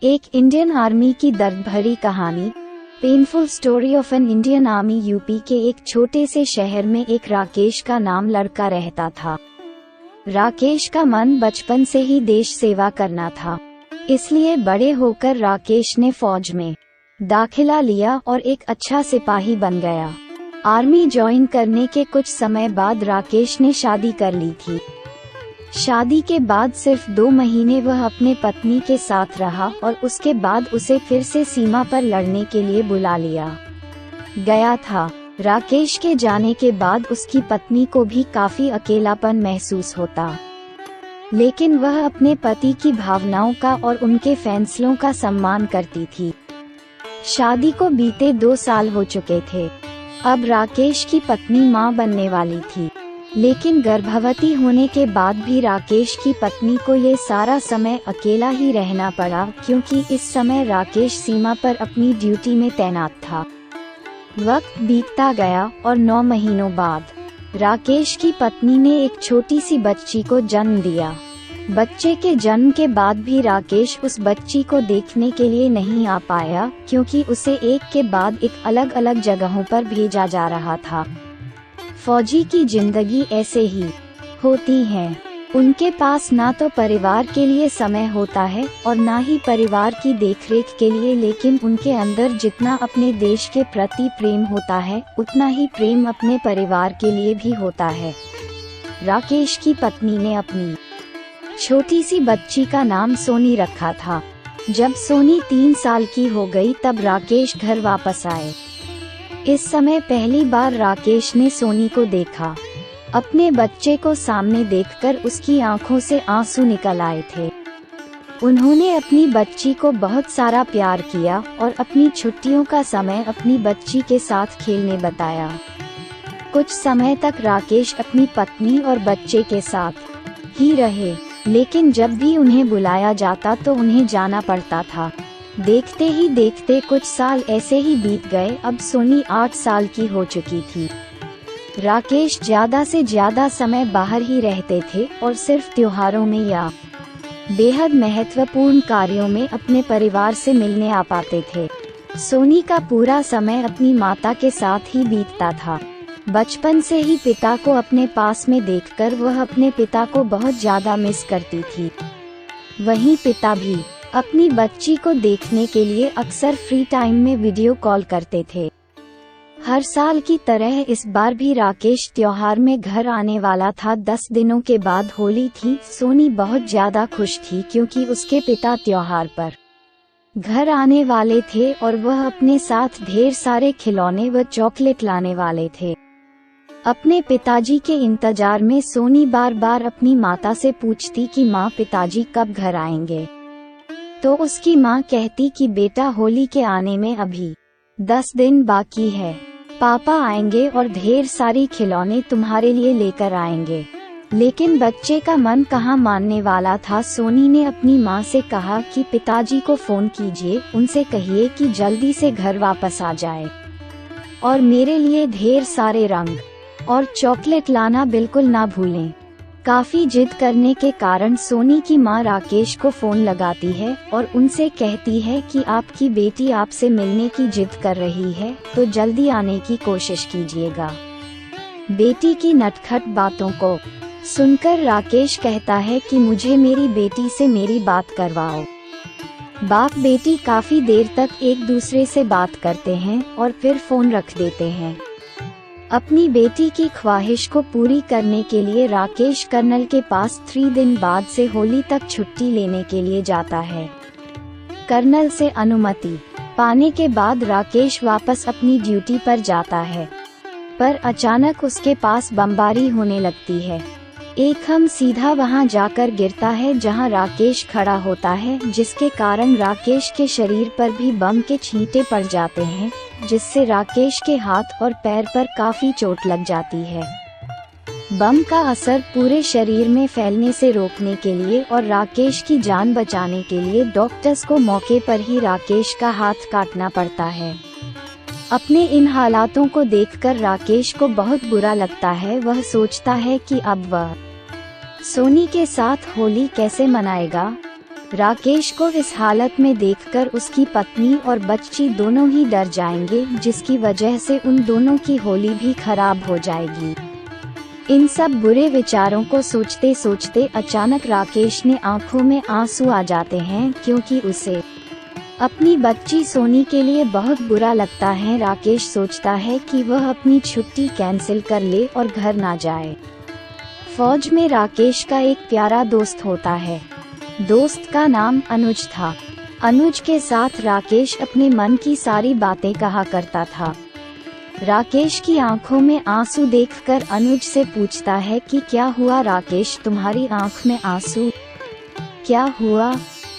एक Indian army की दर्द भरी कहानी। Painful story of an Indian army. UP के एक छोटे से शहर में एक राकेश का नाम लड़का रहता था। राकेश का मन बचपन से ही देश सेवा करना था, इसलिए बड़े होकर राकेश ने फौज में दाखिला लिया और एक अच्छा सिपाही बन गया। आर्मी ज्वाइन करने के कुछ समय बाद राकेश ने शादी कर ली थी। शादी के बाद सिर्फ 2 महीने वह अपने पत्नी के साथ रहा और उसके बाद उसे फिर से सीमा पर लड़ने के लिए बुला लिया गया था। राकेश के जाने के बाद उसकी पत्नी को भी काफी अकेलापन महसूस होता, लेकिन वह अपने पति की भावनाओं का और उनके फैसलों का सम्मान करती थी। शादी को बीते 2 साल हो चुके थे। अब राकेश की पत्नी मां बनने वाली थी, लेकिन गर्भवती होने के बाद भी राकेश की पत्नी को ये सारा समय अकेला ही रहना पड़ा, क्योंकि इस समय राकेश सीमा पर अपनी ड्यूटी में तैनात था। वक्त बीतता गया और 9 महीनों बाद राकेश की पत्नी ने एक छोटी सी बच्ची को जन्म दिया। बच्चे के जन्म के बाद भी राकेश उस बच्ची को देखने के लिए नहीं आ पाया, क्योंकि उसे एक के बाद एक अलग अलग जगहों पर भेजा जा रहा था। फौजी की जिंदगी ऐसे ही होती है। उनके पास ना तो परिवार के लिए समय होता है और ना ही परिवार की देखरेख के लिए, लेकिन उनके अंदर जितना अपने देश के प्रति प्रेम होता है, उतना ही प्रेम अपने परिवार के लिए भी होता है। राकेश की पत्नी ने अपनी छोटी सी बच्ची का नाम सोनी रखा था। जब सोनी 3 साल की हो गई तब राकेश घर वापस आए। इस समय पहली बार राकेश ने सोनी को देखा। अपने बच्चे को सामने देखकर उसकी आंखों से आंसू निकल आए थे। उन्होंने अपनी बच्ची को बहुत सारा प्यार किया और अपनी छुट्टियों का समय अपनी बच्ची के साथ खेलने बताया। कुछ समय तक राकेश अपनी पत्नी और बच्चे के साथ ही रहे, लेकिन जब भी उन्हें बुलाया जाता तो उन्हें जाना पड़ता था। देखते ही देखते कुछ साल ऐसे ही बीत गए। अब सोनी 8 साल की हो चुकी थी। राकेश ज्यादा से ज्यादा समय बाहर ही रहते थे और सिर्फ त्योहारों में या बेहद महत्वपूर्ण कार्यों में अपने परिवार से मिलने आ पाते थे। सोनी का पूरा समय अपनी माता के साथ ही बीतता था। बचपन से ही पिता को अपने पास में देखकर वह अपने पिता को बहुत ज्यादा मिस करती थी। वहीं पिता भी अपनी बच्ची को देखने के लिए अक्सर फ्री टाइम में वीडियो कॉल करते थे। हर साल की तरह इस बार भी राकेश त्योहार में घर आने वाला था। 10 दिनों के बाद होली थी। सोनी बहुत ज्यादा खुश थी, क्योंकि उसके पिता त्योहार पर घर आने वाले थे और वह अपने साथ ढेर सारे खिलौने व चॉकलेट लाने वाले थे। अपने पिताजी के इंतजार में सोनी बार बार अपनी माता से पूछती कि माँ, पिताजी कब घर आएंगे। तो उसकी माँ कहती कि बेटा, होली के आने में अभी 10 दिन बाकी है। पापा आएंगे और ढेर सारी खिलौने तुम्हारे लिए लेकर आएंगे। लेकिन बच्चे का मन कहाँ मानने वाला था। सोनी ने अपनी माँ से कहा कि पिताजी को फोन कीजिए, उनसे कहिए कि जल्दी से घर वापस आ जाए और मेरे लिए ढेर सारे रंग और चॉकलेट लाना बिल्कुल ना भूलें। काफी जिद करने के कारण सोनी की मां राकेश को फोन लगाती है और उनसे कहती है कि आपकी बेटी आपसे मिलने की जिद कर रही है, तो जल्दी आने की कोशिश कीजिएगा। बेटी की नटखट बातों को सुनकर राकेश कहता है कि मुझे मेरी बेटी से मेरी बात करवाओ। बाप बेटी काफी देर तक एक दूसरे से बात करते हैं और फिर फोन रख देते हैं। अपनी बेटी की ख्वाहिश को पूरी करने के लिए राकेश कर्नल के पास 3 दिन बाद से होली तक छुट्टी लेने के लिए जाता है। कर्नल से अनुमति पाने के बाद राकेश वापस अपनी ड्यूटी पर जाता है, पर अचानक उसके पास बमबारी होने लगती है। एक हम सीधा वहां जाकर गिरता है जहां राकेश खड़ा होता है, जिसके कारण राकेश के शरीर पर भी बम के छींटे पड़ जाते हैं, जिससे राकेश के हाथ और पैर पर काफी चोट लग जाती है। बम का असर पूरे शरीर में फैलने से रोकने के लिए और राकेश की जान बचाने के लिए डॉक्टर्स को मौके पर ही राकेश का हाथ काटना पड़ता है। अपने इन हालातों को देखकर राकेश को बहुत बुरा लगता है। वह सोचता है कि अब वह सोनी के साथ होली कैसे मनाएगा। राकेश को इस हालत में देखकर उसकी पत्नी और बच्ची दोनों ही डर जाएंगे, जिसकी वजह से उन दोनों की होली भी खराब हो जाएगी। इन सब बुरे विचारों को सोचते सोचते अचानक राकेश ने आंखों में आंसू आ जाते हैं, क्योंकि उसे अपनी बच्ची सोनी के लिए बहुत बुरा लगता है। राकेश सोचता है कि वह अपनी छुट्टी कैंसिल कर ले और घर ना जाए। फौज में राकेश का एक प्यारा दोस्त होता है। दोस्त का नाम अनुज था। अनुज के साथ राकेश अपने मन की सारी बातें कहा करता था। राकेश की आंखों में आंसू देखकर अनुज से पूछता है कि क्या हुआ राकेश, तुम्हारी आंख में आंसू क्या हुआ?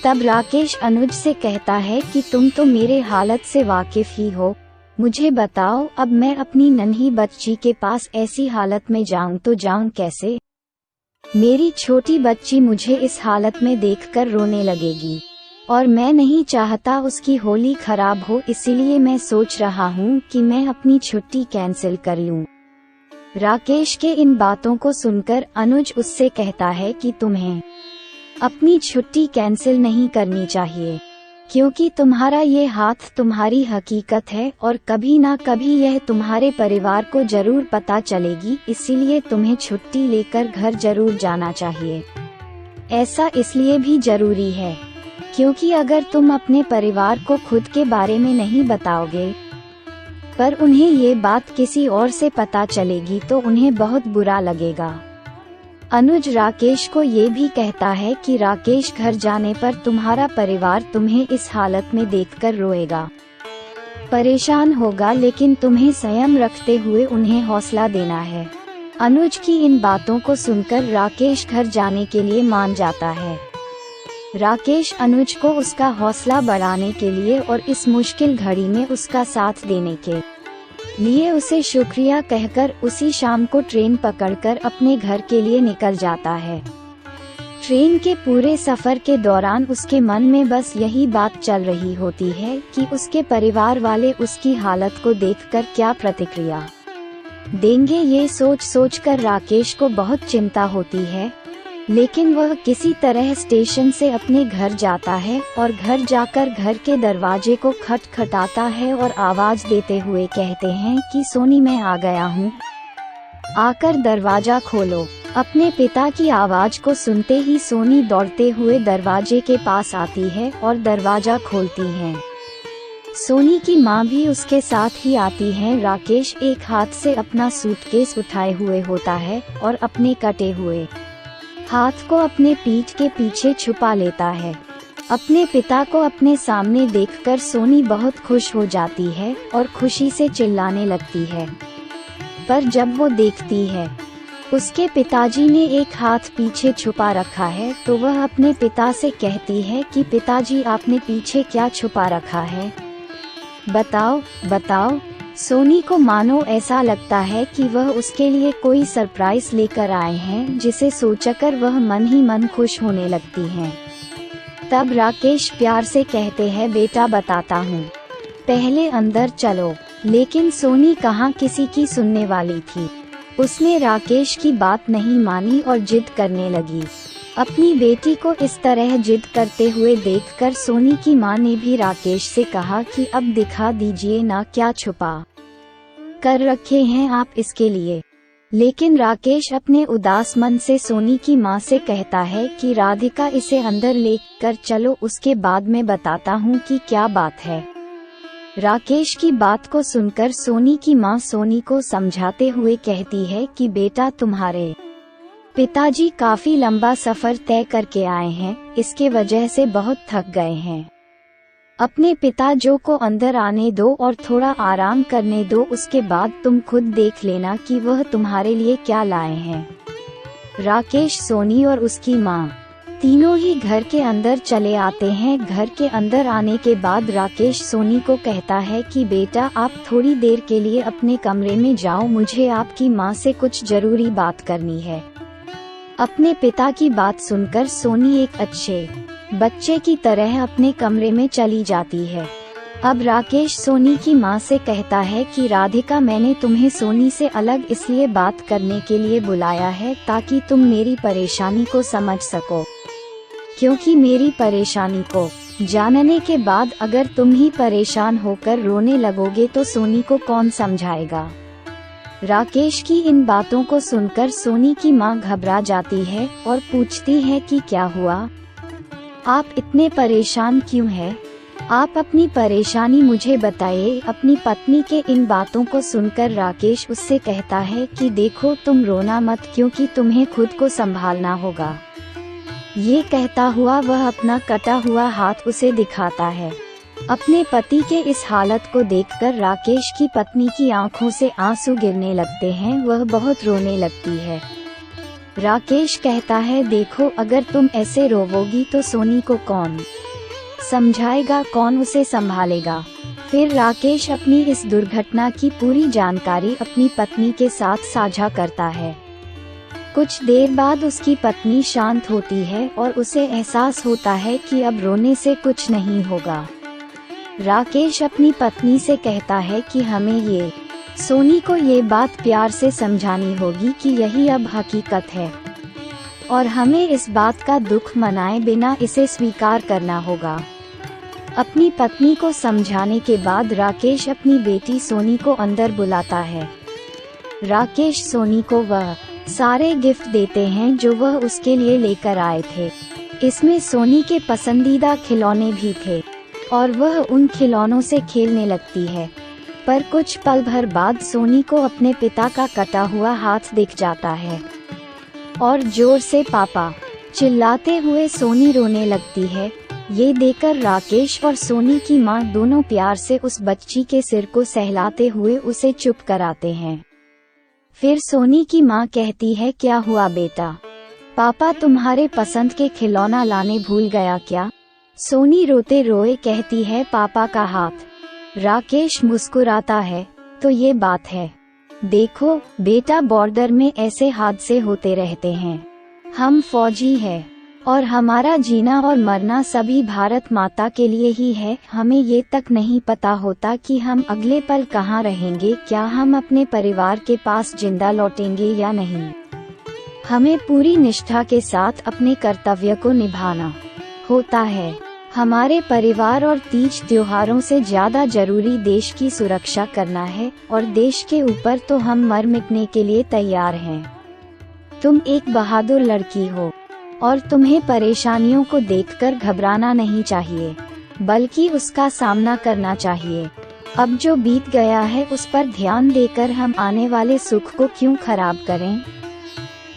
तब राकेश अनुज से कहता है कि तुम तो मेरे हालत से वाकिफ ही हो, मुझे बताओ अब मैं अपनी नन्ही बच्ची के पास ऐसी हालत में जाऊं तो जाऊं कैसे? मेरी छोटी बच्ची मुझे इस हालत में देखकर रोने लगेगी और मैं नहीं चाहता उसकी होली खराब हो, इसीलिए मैं सोच रहा हूँ कि मैं अपनी छुट्टी कैंसिल कर लूँ। राकेश के इन बातों को सुनकर अनुज उससे कहता है कि तुम्हें अपनी छुट्टी कैंसिल नहीं करनी चाहिए, क्योंकि तुम्हारा ये हाथ तुम्हारी हकीकत है और कभी ना कभी यह तुम्हारे परिवार को जरूर पता चलेगी, इसीलिए तुम्हें छुट्टी लेकर घर जरूर जाना चाहिए। ऐसा इसलिए भी जरूरी है क्योंकि अगर तुम अपने परिवार को खुद के बारे में नहीं बताओगे पर उन्हें ये बात किसी और से पता चलेगी तो उन्हें बहुत बुरा लगेगा। अनुज राकेश को ये भी कहता है कि राकेश घर जाने पर तुम्हारा परिवार तुम्हें इस हालत में देखकर रोएगा, परेशान होगा, लेकिन तुम्हें संयम रखते हुए उन्हें हौसला देना है। अनुज की इन बातों को सुनकर राकेश घर जाने के लिए मान जाता है। राकेश अनुज को उसका हौसला बढ़ाने के लिए और इस मुश्किल घड़ी में उसका साथ देने के लिए उसे शुक्रिया कहकर उसी शाम को ट्रेन पकड़कर अपने घर के लिए निकल जाता है। ट्रेन के पूरे सफर के दौरान उसके मन में बस यही बात चल रही होती है कि उसके परिवार वाले उसकी हालत को देखकर क्या प्रतिक्रिया देंगे। ये सोच सोचकर राकेश को बहुत चिंता होती है, लेकिन वह किसी तरह स्टेशन से अपने घर जाता है और घर जाकर घर के दरवाजे को खटखटाता है और आवाज देते हुए कहते हैं कि सोनी मैं आ गया हूँ, आकर दरवाजा खोलो। अपने पिता की आवाज को सुनते ही सोनी दौड़ते हुए दरवाजे के पास आती है और दरवाजा खोलती है। सोनी की माँ भी उसके साथ ही आती है। राकेश एक हाथ से अपना सूटकेस उठाए हुए होता है और अपने कटे हुए हाथ को अपने पीठ के पीछे छुपा लेता है। अपने पिता को अपने सामने देखकर सोनी बहुत खुश हो जाती है और खुशी से चिल्लाने लगती है, पर जब वो देखती है उसके पिताजी ने एक हाथ पीछे छुपा रखा है तो वह अपने पिता से कहती है कि पिताजी आपने पीछे क्या छुपा रखा है, बताओ बताओ। सोनी को मानो ऐसा लगता है कि वह उसके लिए कोई सरप्राइज लेकर आए हैं, जिसे सोचकर वह मन ही मन खुश होने लगती हैं। तब राकेश प्यार से कहते हैं बेटा बताता हूँ, पहले अंदर चलो। लेकिन सोनी कहाँ किसी की सुनने वाली थी। उसने राकेश की बात नहीं मानी और जिद करने लगी। अपनी बेटी को इस तरह जिद करते हुए देखकर सोनी की मां ने भी राकेश से कहा कि अब दिखा दीजिए ना क्या छुपा कर रखे हैं आप इसके लिए। लेकिन राकेश अपने उदास मन से सोनी की मां से कहता है कि राधिका इसे अंदर लेकर चलो, उसके बाद मैं बताता हूँ कि क्या बात है। राकेश की बात को सुनकर सोनी की मां सोनी को समझाते हुए कहती है कि बेटा तुम्हारे पिताजी काफी लंबा सफर तय करके आए हैं, इसके वजह से बहुत थक गए हैं। अपने पिताजो को अंदर आने दो और थोड़ा आराम करने दो, उसके बाद तुम खुद देख लेना कि वह तुम्हारे लिए क्या लाए हैं। राकेश, सोनी और उसकी माँ तीनों ही घर के अंदर चले आते हैं। घर के अंदर आने के बाद राकेश सोनी को कहता है कि बेटा आप थोड़ी देर के लिए अपने कमरे में जाओ, मुझे आपकी माँ से कुछ जरूरी बात करनी है। अपने पिता की बात सुनकर सोनी एक अच्छे बच्चे की तरह अपने कमरे में चली जाती है। अब राकेश सोनी की मां से कहता है कि राधिका मैंने तुम्हें सोनी से अलग इसलिए बात करने के लिए बुलाया है ताकि तुम मेरी परेशानी को समझ सको। क्योंकि मेरी परेशानी को जानने के बाद अगर तुम ही परेशान होकर रोने लगोगे तो सोनी को कौन समझाएगा। राकेश की इन बातों को सुनकर सोनी की मां घबरा जाती है और पूछती है कि क्या हुआ, आप इतने परेशान क्यों हैं? आप अपनी परेशानी मुझे बताइए। अपनी पत्नी के इन बातों को सुनकर राकेश उससे कहता है कि देखो तुम रोना मत, क्योंकि तुम्हें खुद को संभालना होगा। ये कहता हुआ वह अपना कटा हुआ हाथ उसे दिखाता है। अपने पति के इस हालत को देखकर राकेश की पत्नी की आंखों से आंसू गिरने लगते हैं, वह बहुत रोने लगती है। राकेश कहता है देखो अगर तुम ऐसे रोवोगी तो सोनी को कौन समझाएगा, कौन उसे संभालेगा। फिर राकेश अपनी इस दुर्घटना की पूरी जानकारी अपनी पत्नी के साथ साझा करता है। कुछ देर बाद उसकी पत्नी शांत होती है और उसे एहसास होता है कि अब रोने से कुछ नहीं होगा। राकेश अपनी पत्नी से कहता है कि हमें ये सोनी को ये बात प्यार से समझानी होगी कि यही अब हकीकत है और हमें इस बात का दुख मनाए बिना इसे स्वीकार करना होगा। अपनी पत्नी को समझाने के बाद राकेश अपनी बेटी सोनी को अंदर बुलाता है। राकेश सोनी को वह सारे गिफ्ट देते हैं जो वह उसके लिए लेकर आए थे। इसमें सोनी के पसंदीदा खिलौने भी थे और वह उन खिलौनों से खेलने लगती है। पर कुछ पल भर बाद सोनी को अपने पिता का कटा हुआ हाथ दिख जाता है और जोर से पापा चिल्लाते हुए सोनी रोने लगती है। ये देखकर राकेश और सोनी की मां दोनों प्यार से उस बच्ची के सिर को सहलाते हुए उसे चुप कराते हैं। फिर सोनी की मां कहती है क्या हुआ बेटा, पापा तुम्हारे पसंद के खिलौना लाने भूल गया क्या? सोनी रोते रोए कहती है पापा का हाथ। राकेश मुस्कुराता है तो ये बात है, देखो बेटा बॉर्डर में ऐसे हादसे होते रहते हैं। हम फौजी हैं और हमारा जीना और मरना सभी भारत माता के लिए ही है। हमें ये तक नहीं पता होता कि हम अगले पल कहाँ रहेंगे, क्या हम अपने परिवार के पास जिंदा लौटेंगे या नहीं। हमें पूरी निष्ठा के साथ अपने कर्तव्य को निभाना होता है। हमारे परिवार और तीज त्योहारों से ज्यादा जरूरी देश की सुरक्षा करना है और देश के ऊपर तो हम मर मिटने के लिए तैयार हैं। तुम एक बहादुर लड़की हो और तुम्हें परेशानियों को देखकर घबराना नहीं चाहिए, बल्कि उसका सामना करना चाहिए। अब जो बीत गया है उस पर ध्यान देकर हम आने वाले सुख को क्यों खराब करें।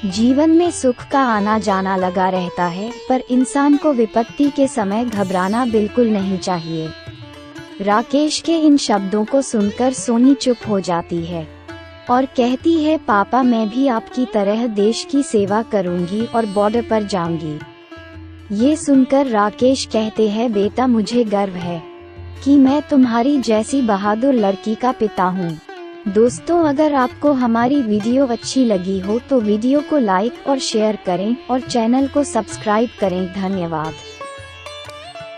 जीवन में सुख का आना जाना लगा रहता है, पर इंसान को विपत्ति के समय घबराना बिल्कुल नहीं चाहिए। राकेश के इन शब्दों को सुनकर सोनी चुप हो जाती है और कहती है पापा मैं भी आपकी तरह देश की सेवा करूंगी और बॉर्डर पर जाऊंगी। ये सुनकर राकेश कहते हैं बेटा मुझे गर्व है कि मैं तुम्हारी जैसी बहादुर लड़की का पिता हूँ। दोस्तों अगर आपको हमारी वीडियो अच्छी लगी हो तो वीडियो को लाइक और शेयर करें और चैनल को सब्सक्राइब करें। धन्यवाद।